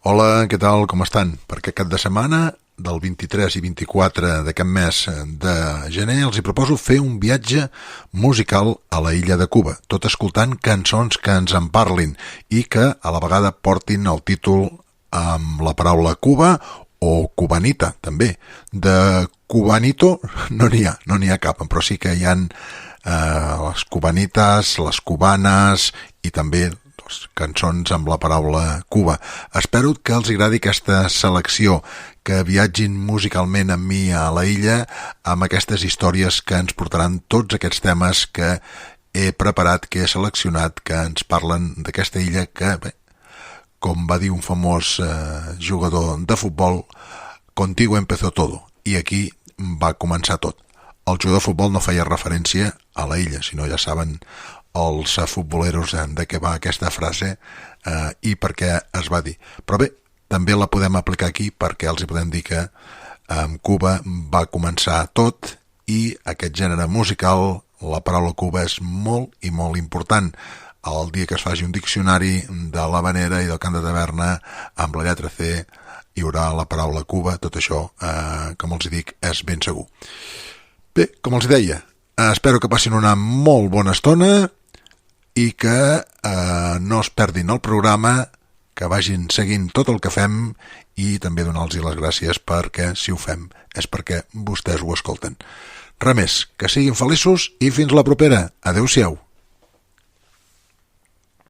Hola, què tal, com estan? Per aquest cap de setmana, del 23 i 24 d'aquest mes de gener, els hi proposo fer un viatge musical a la illa de Cuba, tot escoltant cançons que ens en parlin i que a la vegada portin el títol amb la paraula Cuba o cubanita, també. De cubanito no n'hi ha cap, però sí que hi ha les cubanites, les cubanes i també cançons amb la paraula Cuba. Espero que els agradi aquesta selecció, que viatgin musicalment amb mi a la illa amb aquestes històries que ens portaran tots aquests temes que he preparat, que he seleccionat, que ens parlen d'aquesta illa que, bé, com va dir un famós jugador de futbol, contigo empezó todo, i aquí va començar tot. El jugador de futbol no feia referència a la illa, sinó ja saben els futboleros de què va aquesta frase i per què es va dir. Però bé, també la podem aplicar aquí perquè els hi podem dir que amb Cuba va començar tot i aquest gènere musical, la paraula Cuba, és molt i molt important. El dia que es faci un diccionari de l'havanera i del cant de taverna amb la lletra C hi haurà la paraula Cuba, tot això, com els dic, és ben segur. Bé, com els deia, espero que passin una molt bona estona i que no es perdin el programa, que vagin seguint tot el que fem i també donar-los les gràcies perquè si ho fem és perquè vostès ho escolten. Res més, que siguin feliços i fins la propera. Adéu-siau.